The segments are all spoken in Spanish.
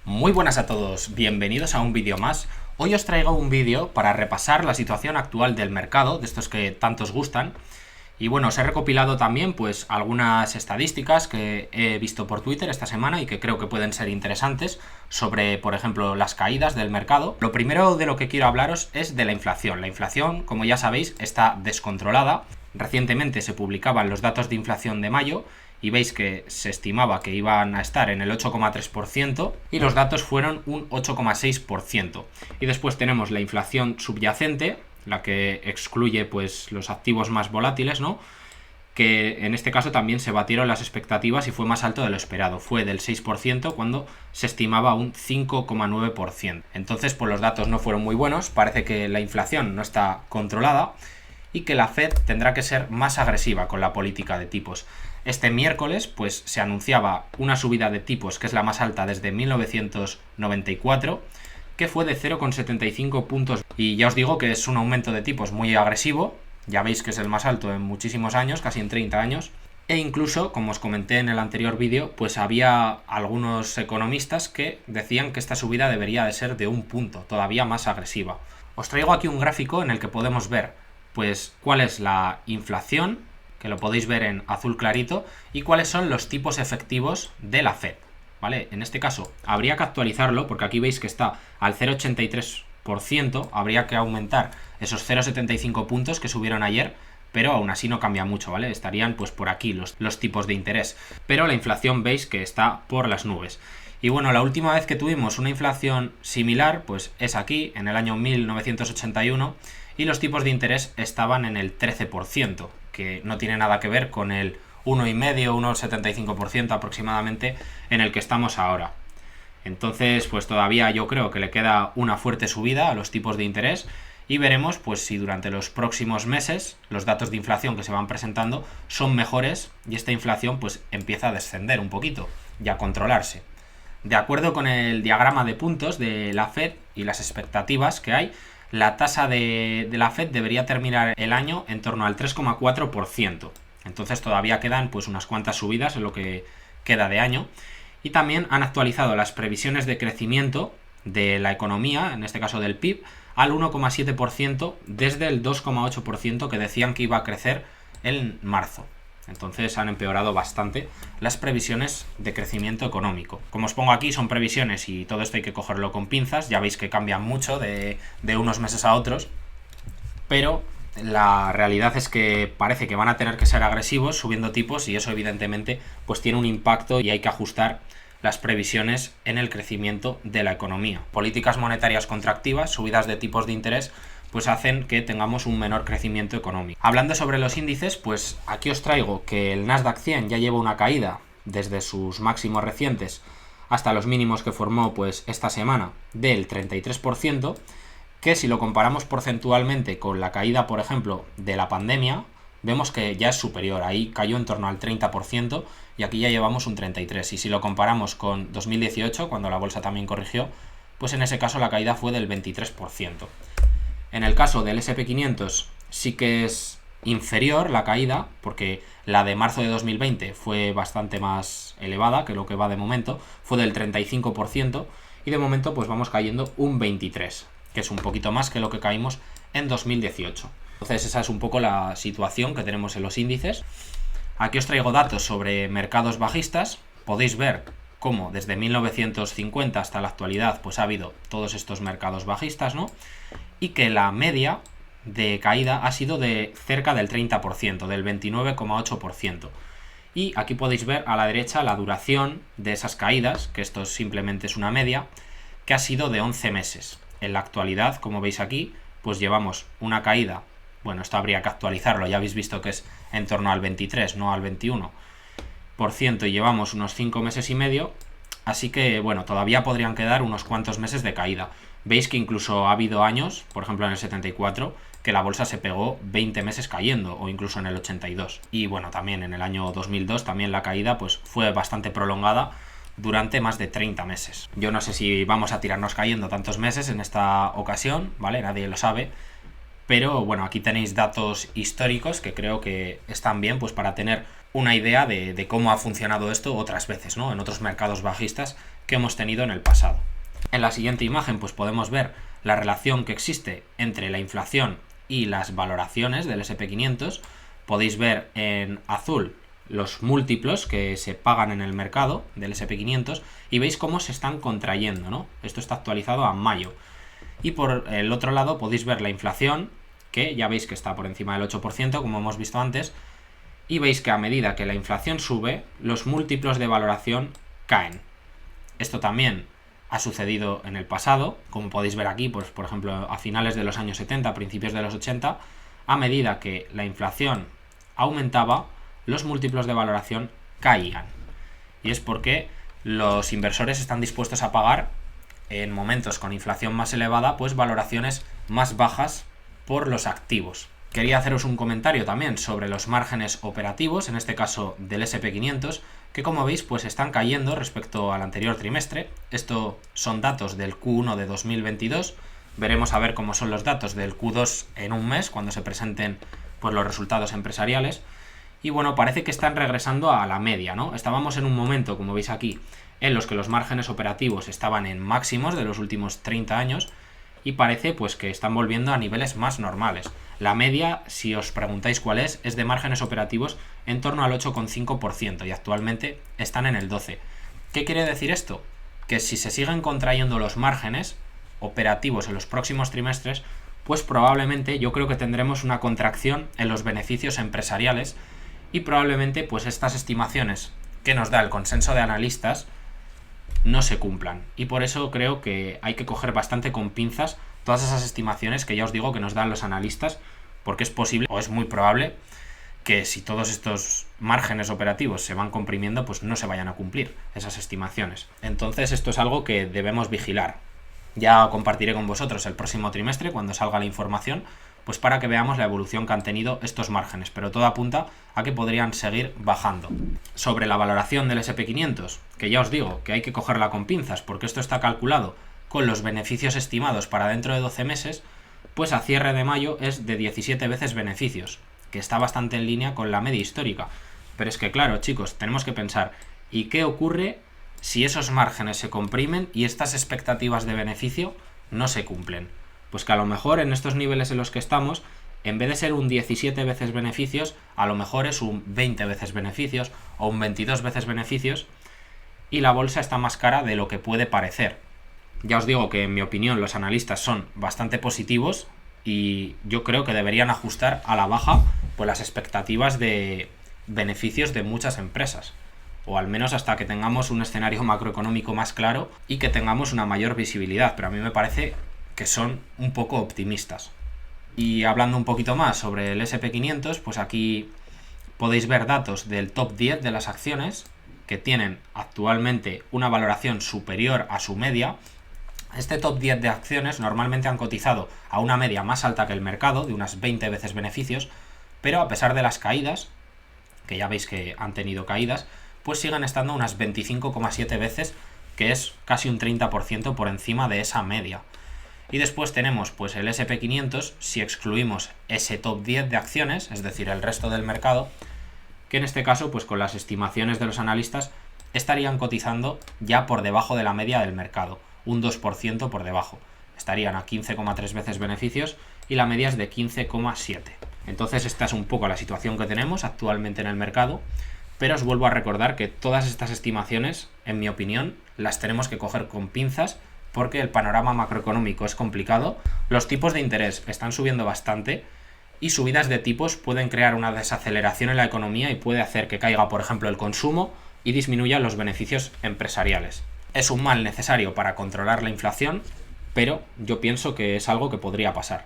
Muy buenas a todos, bienvenidos a un vídeo más. Hoy os traigo un vídeo para repasar la situación actual del mercado, de estos que tantos gustan. Y bueno, os he recopilado también pues algunas estadísticas que he visto por Twitter esta semana y que creo que pueden ser interesantes sobre, por ejemplo, las caídas del mercado. Lo primero de lo que quiero hablaros es de la inflación. La inflación, como ya sabéis, está descontrolada. Recientemente se publicaban los datos de inflación de mayo y veis que se estimaba que iban a estar en el 8,3% y los datos fueron un 8,6%. Y después tenemos la inflación subyacente, la que excluye pues los activos más volátiles, ¿no? Que en este caso también se batieron las expectativas y fue más alto de lo esperado. Fue del 6% cuando se estimaba un 5,9%. Entonces, pues los datos no fueron muy buenos. Parece que la inflación no está controlada y que la Fed tendrá que ser más agresiva con la política de tipos. Este miércoles pues se anunciaba una subida de tipos que es la más alta desde 1994, que fue de 0,75 puntos. Y ya os digo que es un aumento de tipos muy agresivo, ya veis que es el más alto en muchísimos años, casi en 30 años. E incluso, como os comenté en el anterior vídeo, pues había algunos economistas que decían que esta subida debería de ser de un punto, todavía más agresiva. Os traigo aquí un gráfico en el que podemos ver pues cuál es la inflación, que lo podéis ver en azul clarito, y cuáles son los tipos efectivos de la Fed, ¿vale? En este caso habría que actualizarlo porque aquí veis que está al 0,83%, habría que aumentar esos 0,75 puntos que subieron ayer, pero aún así no cambia mucho, ¿vale? Estarían pues por aquí los tipos de interés, pero la inflación veis que está por las nubes. Y bueno, la última vez que tuvimos una inflación similar pues es aquí, en el año 1981, y los tipos de interés estaban en el 13%, que no tiene nada que ver con el 1,5, 1,75% aproximadamente en el que estamos ahora. Entonces, pues todavía yo creo que le queda una fuerte subida a los tipos de interés y veremos pues si durante los próximos meses los datos de inflación que se van presentando son mejores y esta inflación pues empieza a descender un poquito y a controlarse. De acuerdo con el diagrama de puntos de la Fed y las expectativas que hay, la tasa de la Fed debería terminar el año en torno al 3,4%. Entonces todavía quedan pues unas cuantas subidas en lo que queda de año. Y también han actualizado las previsiones de crecimiento de la economía, en este caso del PIB, al 1,7% desde el 2,8% que decían que iba a crecer en marzo. Entonces han empeorado bastante las previsiones de crecimiento económico. Como os pongo aquí, son previsiones y todo esto hay que cogerlo con pinzas. Ya veis que cambian mucho de unos meses a otros. Pero la realidad es que parece que van a tener que ser agresivos subiendo tipos y eso evidentemente pues tiene un impacto y hay que ajustar las previsiones en el crecimiento de la economía. Políticas monetarias contractivas, subidas de tipos de interés, pues hacen que tengamos un menor crecimiento económico. Hablando sobre los índices, pues aquí os traigo que el Nasdaq 100 ya lleva una caída desde sus máximos recientes hasta los mínimos que formó pues esta semana del 33%, que si lo comparamos porcentualmente con la caída, por ejemplo, de la pandemia, vemos que ya es superior. Ahí cayó en torno al 30% y aquí ya llevamos un 33%. Y si lo comparamos con 2018, cuando la bolsa también corrigió, pues en ese caso la caída fue del 23%. En el caso del SP500 sí que es inferior la caída, porque la de marzo de 2020 fue bastante más elevada que lo que va de momento, fue del 35%, y de momento pues vamos cayendo un 23%, que es un poquito más que lo que caímos en 2018. Entonces esa es un poco la situación que tenemos en los índices. Aquí os traigo datos sobre mercados bajistas. Podéis ver cómo desde 1950 hasta la actualidad pues ha habido todos estos mercados bajistas, ¿no? Y que la media de caída ha sido de cerca del 30%, del 29,8%. Y aquí podéis ver a la derecha la duración de esas caídas, que esto simplemente es una media, que ha sido de 11 meses. En la actualidad, como veis aquí, pues llevamos una caída, bueno, esto habría que actualizarlo, ya habéis visto que es en torno al 23, no al 21%, y llevamos unos 5 meses y medio, así que, bueno, todavía podrían quedar unos cuantos meses de caída. Veis que incluso ha habido años, por ejemplo en el 74, que la bolsa se pegó 20 meses cayendo, o incluso en el 82. Y bueno, también en el año 2002 también la caída pues fue bastante prolongada durante más de 30 meses. Yo no sé si vamos a tirarnos cayendo tantos meses en esta ocasión, ¿vale? Nadie lo sabe. Pero bueno, aquí tenéis datos históricos que creo que están bien pues para tener una idea de cómo ha funcionado esto otras veces, ¿no? En otros mercados bajistas que hemos tenido en el pasado. En la siguiente imagen pues podemos ver la relación que existe entre la inflación y las valoraciones del S&P 500. Podéis ver en azul los múltiplos que se pagan en el mercado del S&P 500 y veis cómo se están contrayendo, ¿no? Esto está actualizado a mayo. Y por el otro lado podéis ver la inflación, que ya veis que está por encima del 8%, como hemos visto antes, y veis que a medida que la inflación sube, los múltiplos de valoración caen. Esto también ha sucedido en el pasado, como podéis ver aquí, pues por ejemplo a finales de los años 70, principios de los 80, a medida que la inflación aumentaba, los múltiplos de valoración caían. Y es porque los inversores están dispuestos a pagar en momentos con inflación más elevada, pues valoraciones más bajas por los activos. Quería haceros un comentario también sobre los márgenes operativos, en este caso del S&P 500, que como veis pues están cayendo respecto al anterior trimestre. Esto son datos del Q1 de 2022. Veremos a ver cómo son los datos del Q2 en un mes, cuando se presenten pues los resultados empresariales. Y bueno, parece que están regresando a la media, ¿no? Estábamos en un momento, como veis aquí, en los que los márgenes operativos estaban en máximos de los últimos 30 años y parece pues que están volviendo a niveles más normales. La media, si os preguntáis cuál es de márgenes operativos en torno al 8,5% y actualmente están en el 12%. ¿Qué quiere decir esto? Que si se siguen contrayendo los márgenes operativos en los próximos trimestres, pues probablemente yo creo que tendremos una contracción en los beneficios empresariales y probablemente pues estas estimaciones que nos da el consenso de analistas no se cumplan. Y por eso creo que hay que coger bastante con pinzas todas esas estimaciones que ya os digo que nos dan los analistas, porque es posible o es muy probable que si todos estos márgenes operativos se van comprimiendo, pues no se vayan a cumplir esas estimaciones. Entonces esto es algo que debemos vigilar. Ya compartiré con vosotros el próximo trimestre, cuando salga la información, pues para que veamos la evolución que han tenido estos márgenes, pero todo apunta a que podrían seguir bajando. Sobre la valoración del S&P 500, que ya os digo que hay que cogerla con pinzas, porque esto está calculado con los beneficios estimados para dentro de 12 meses, pues a cierre de mayo es de 17 veces beneficios, que está bastante en línea con la media histórica. Pero es que claro, chicos, tenemos que pensar, ¿y qué ocurre si esos márgenes se comprimen y estas expectativas de beneficio no se cumplen? Pues que a lo mejor en estos niveles en los que estamos, en vez de ser un 17 veces beneficios, a lo mejor es un 20 veces beneficios o un 22 veces beneficios y la bolsa está más cara de lo que puede parecer. Ya os digo que en mi opinión los analistas son bastante positivos y yo creo que deberían ajustar a la baja pues las expectativas de beneficios de muchas empresas, o al menos hasta que tengamos un escenario macroeconómico más claro y que tengamos una mayor visibilidad, pero a mí me parece que son un poco optimistas. Y hablando un poquito más sobre el S&P 500, pues aquí podéis ver datos del top 10 de las acciones que tienen actualmente una valoración superior a su media. Este top 10 de acciones normalmente han cotizado a una media más alta que el mercado, de unas 20 veces beneficios, pero a pesar de las caídas, que ya veis que han tenido caídas, pues siguen estando unas 25,7 veces, que es casi un 30% por encima de esa media. Y después tenemos pues el S&P 500, si excluimos ese top 10 de acciones, es decir, el resto del mercado, que en este caso pues con las estimaciones de los analistas estarían cotizando ya por debajo de la media del mercado, un 2% por debajo. Estarían a 15,3 veces beneficios y la media es de 15,7. Entonces esta es un poco la situación que tenemos actualmente en el mercado, pero os vuelvo a recordar que todas estas estimaciones, en mi opinión, las tenemos que coger con pinzas, porque el panorama macroeconómico es complicado, los tipos de interés están subiendo bastante y subidas de tipos pueden crear una desaceleración en la economía y puede hacer que caiga, por ejemplo, el consumo y disminuyan los beneficios empresariales. Es un mal necesario para controlar la inflación, pero yo pienso que es algo que podría pasar.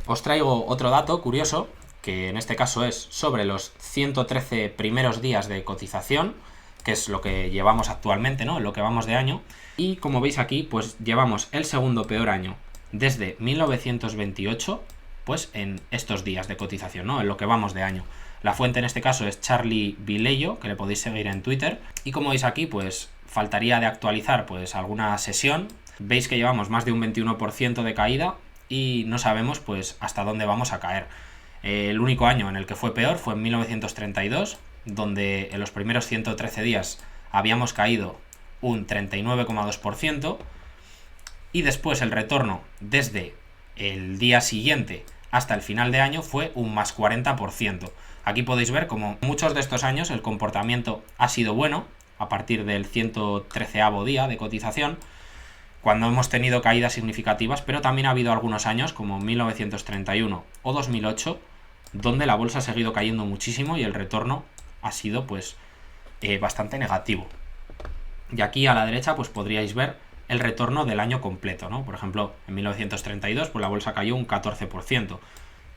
Os traigo otro dato curioso, que en este caso es sobre los 113 primeros días de cotización, que es lo que llevamos actualmente, ¿no? Lo que vamos de año. Y como veis aquí, pues llevamos el segundo peor año desde 1928, pues en estos días de cotización, ¿no? En lo que vamos de año. La fuente en este caso es Charlie Vileyo, que le podéis seguir en Twitter. Y como veis aquí, pues faltaría de actualizar pues alguna sesión. Veis que llevamos más de un 21% de caída y no sabemos pues hasta dónde vamos a caer. El único año en el que fue peor fue en 1932, donde en los primeros 113 días habíamos caído un 39,2%, y después el retorno desde el día siguiente hasta el final de año fue un más 40%. Aquí podéis ver como muchos de estos años el comportamiento ha sido bueno a partir del 113º día de cotización, cuando hemos tenido caídas significativas, pero también ha habido algunos años como 1931 o 2008 donde la bolsa ha seguido cayendo muchísimo y el retorno ha sido pues bastante negativo. Y aquí a la derecha pues podríais ver el retorno del año completo, ¿no? Por ejemplo, en 1932 pues la bolsa cayó un 14%,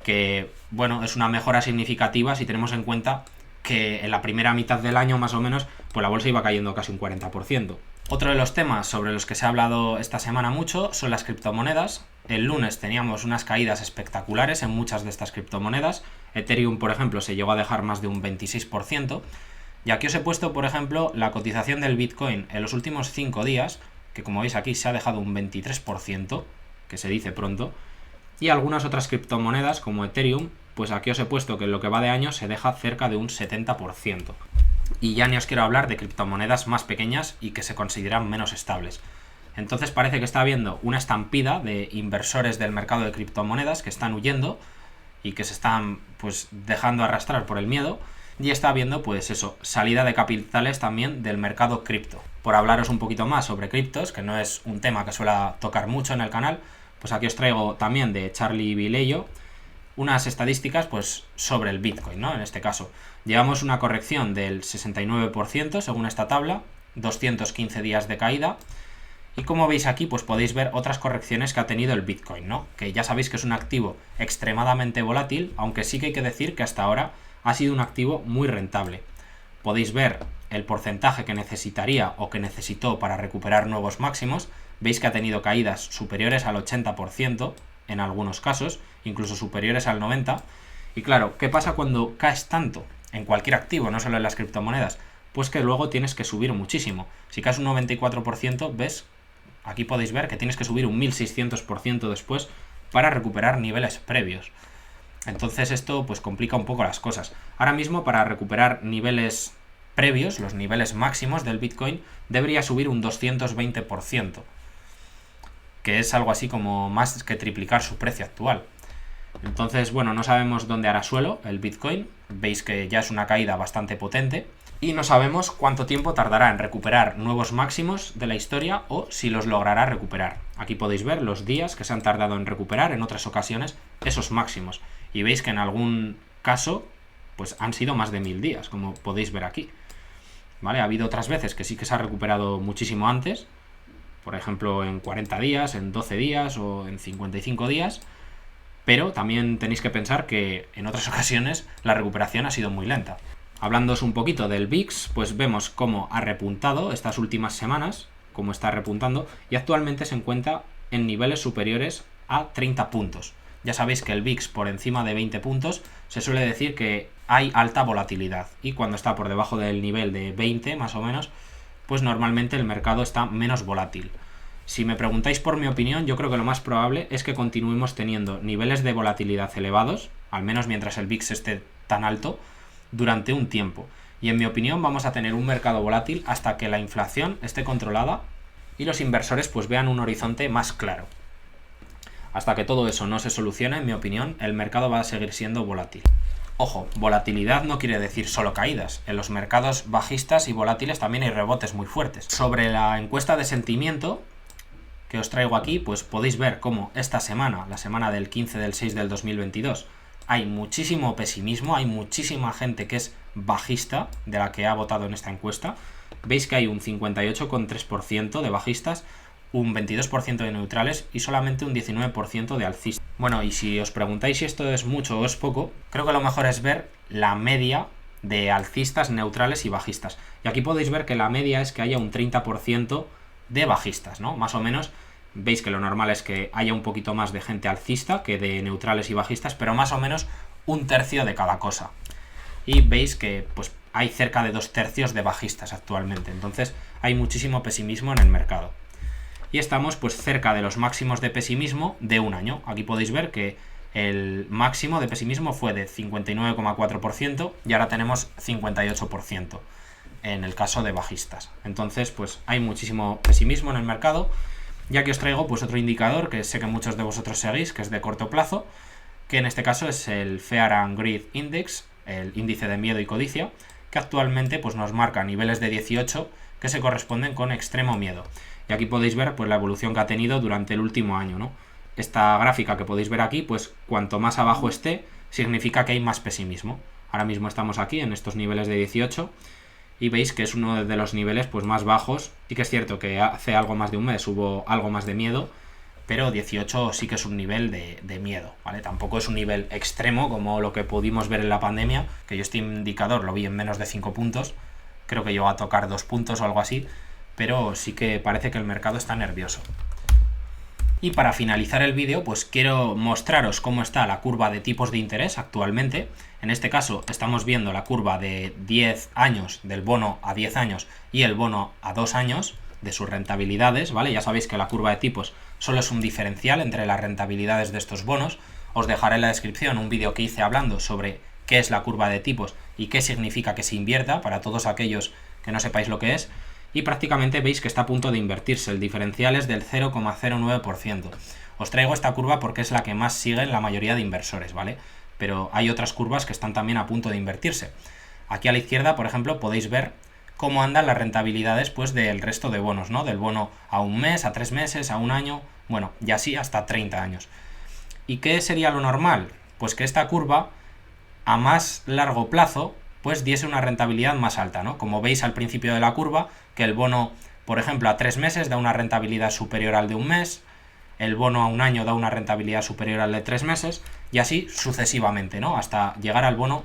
que bueno, es una mejora significativa si tenemos en cuenta que en la primera mitad del año más o menos pues la bolsa iba cayendo casi un 40%. Otro de los temas sobre los que se ha hablado esta semana mucho son las criptomonedas. El lunes teníamos unas caídas espectaculares en muchas de estas criptomonedas. Ethereum, por ejemplo, se llegó a dejar más de un 26%. Y aquí os he puesto, por ejemplo, la cotización del Bitcoin en los últimos 5 días, que como veis aquí se ha dejado un 23%, que se dice pronto. Y algunas otras criptomonedas, como Ethereum, pues aquí os he puesto que en lo que va de año se deja cerca de un 70%. Y ya ni os quiero hablar de criptomonedas más pequeñas y que se consideran menos estables. Entonces parece que está habiendo una estampida de inversores del mercado de criptomonedas que están huyendo y que se están pues dejando arrastrar por el miedo, y está habiendo pues eso, salida de capitales también del mercado cripto. Por hablaros un poquito más sobre criptos, que no es un tema que suela tocar mucho en el canal, pues aquí os traigo también de Charlie Vilello unas estadísticas pues sobre el Bitcoin, ¿no? En este caso, llevamos una corrección del 69% según esta tabla, 215 días de caída, y como veis aquí pues podéis ver otras correcciones que ha tenido el Bitcoin, ¿no? Que ya sabéis que es un activo extremadamente volátil, aunque sí que hay que decir que hasta ahora ha sido un activo muy rentable. Podéis ver el porcentaje que necesitaría o que necesitó para recuperar nuevos máximos. Veis que ha tenido caídas superiores al 80% en algunos casos, incluso superiores al 90%. Y claro, ¿qué pasa cuando caes tanto en cualquier activo, no solo en las criptomonedas? Pues que luego tienes que subir muchísimo. Si caes un 94%, ves, aquí podéis ver que tienes que subir un 1600% después para recuperar niveles previos. Entonces esto pues complica un poco las cosas. Ahora mismo para recuperar niveles previos, los niveles máximos del Bitcoin, debería subir un 220%, que es algo así como más que triplicar su precio actual. Entonces, bueno, no sabemos dónde hará suelo el Bitcoin. Veis que ya es una caída bastante potente. Y no sabemos cuánto tiempo tardará en recuperar nuevos máximos de la historia o si los logrará recuperar. Aquí podéis ver los días que se han tardado en recuperar en otras ocasiones esos máximos. Y veis que en algún caso pues han sido más de 1000 días, como podéis ver aquí. ¿Vale? Ha habido otras veces que sí que se ha recuperado muchísimo antes, por ejemplo en 40 días, en 12 días o en 55 días, pero también tenéis que pensar que en otras ocasiones la recuperación ha sido muy lenta. Hablándoos un poquito del VIX, pues vemos cómo ha repuntado estas últimas semanas, cómo está repuntando, y actualmente se encuentra en niveles superiores a 30 puntos. Ya sabéis que el VIX por encima de 20 puntos se suele decir que hay alta volatilidad, y cuando está por debajo del nivel de 20 más o menos, pues normalmente el mercado está menos volátil. Si me preguntáis por mi opinión, yo creo que lo más probable es que continuemos teniendo niveles de volatilidad elevados, al menos mientras el VIX esté tan alto, durante un tiempo. Y en mi opinión vamos a tener un mercado volátil hasta que la inflación esté controlada y los inversores pues vean un horizonte más claro. Hasta que todo eso no se solucione, en mi opinión, el mercado va a seguir siendo volátil. Ojo, volatilidad no quiere decir solo caídas. En los mercados bajistas y volátiles también hay rebotes muy fuertes. Sobre la encuesta de sentimiento que os traigo aquí, pues podéis ver cómo esta semana, la semana del 15 del 6 del 2022, hay muchísimo pesimismo, hay muchísima gente que es bajista de la que ha votado en esta encuesta. Veis que hay un 58,3% de bajistas, un 22% de neutrales y solamente un 19% de alcistas. Bueno, y si os preguntáis si esto es mucho o es poco, creo que lo mejor es ver la media de alcistas, neutrales y bajistas. Y aquí podéis ver que la media es que haya un 30% de bajistas, ¿no? Más o menos. Veis que lo normal es que haya un poquito más de gente alcista que de neutrales y bajistas, pero más o menos un tercio de cada cosa. Y veis que pues hay cerca de 2/3 de bajistas actualmente, entonces hay muchísimo pesimismo en el mercado. Y estamos pues cerca de los máximos de pesimismo de un año. Aquí podéis ver que el máximo de pesimismo fue de 59,4% y ahora tenemos 58%. en el caso de bajistas. Entonces, pues hay muchísimo pesimismo en el mercado. Y aquí os traigo pues otro indicador que sé que muchos de vosotros seguís, que es de corto plazo, que en este caso es el Fear and Greed Index, el índice de miedo y codicia, que actualmente pues nos marca niveles de 18 que se corresponden con extremo miedo. Y aquí podéis ver pues la evolución que ha tenido durante el último año, ¿no? Esta gráfica que podéis ver aquí, pues cuanto más abajo esté, significa que hay más pesimismo. Ahora mismo estamos aquí en estos niveles de 18 y veis que es uno de los niveles pues más bajos. Sí que es cierto que hace algo más de un mes hubo algo más de miedo, pero 18 sí que es un nivel de miedo, ¿vale? Tampoco es un nivel extremo como lo que pudimos ver en la pandemia, que yo este indicador lo vi en menos de 5 puntos, creo que llegó a tocar 2 puntos o algo así, pero sí que parece que el mercado está nervioso. Y para finalizar el vídeo, pues quiero mostraros cómo está la curva de tipos de interés actualmente. En este caso estamos viendo la curva de 10 años del bono a 10 años y el bono a 2 años de sus rentabilidades, ¿vale? Ya sabéis que la curva de tipos solo es un diferencial entre las rentabilidades de estos bonos. Os dejaré en la descripción un vídeo que hice hablando sobre qué es la curva de tipos y qué significa que se invierta para todos aquellos que no sepáis lo que es. Y prácticamente veis que está a punto de invertirse, el diferencial es del 0,09%. Os traigo esta curva porque es la que más sigue en la mayoría de inversores, ¿vale? Pero hay otras curvas que están también a punto de invertirse. Aquí a la izquierda, por ejemplo, podéis ver cómo andan las rentabilidades pues del resto de bonos, ¿no? Del bono a un mes, a 3 meses, a un año, bueno, y así hasta 30 años. ¿Y qué sería lo normal? Pues que esta curva a más largo plazo pues diese una rentabilidad más alta, ¿no? Como veis al principio de la curva, que el bono, por ejemplo, a 3 meses da una rentabilidad superior al de un mes, el bono a un año da una rentabilidad superior al de 3 meses, y así sucesivamente, ¿no? Hasta llegar al bono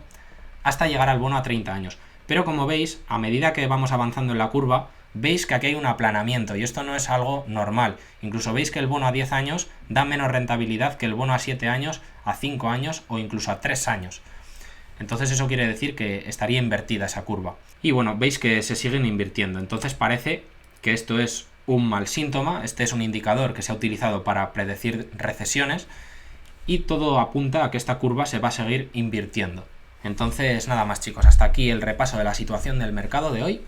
a 30 años. Pero como veis, a medida que vamos avanzando en la curva, veis que aquí hay un aplanamiento, y esto no es algo normal. Incluso veis que el bono a 10 años da menos rentabilidad que el bono a 7 años, a 5 años o incluso a 3 años. Entonces eso quiere decir que estaría invertida esa curva. Y bueno, veis que se siguen invirtiendo. Entonces parece que esto es un mal síntoma. Este es un indicador que se ha utilizado para predecir recesiones. Y todo apunta a que esta curva se va a seguir invirtiendo. Entonces nada más, chicos. Hasta aquí el repaso de la situación del mercado de hoy.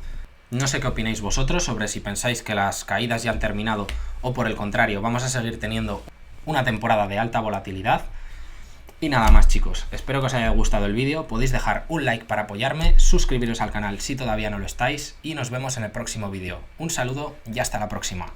No sé qué opináis vosotros sobre si pensáis que las caídas ya han terminado o por el contrario vamos a seguir teniendo una temporada de alta volatilidad. Y nada más, chicos, espero que os haya gustado el vídeo, podéis dejar un like para apoyarme, suscribiros al canal si todavía no lo estáis y nos vemos en el próximo vídeo. Un saludo y hasta la próxima.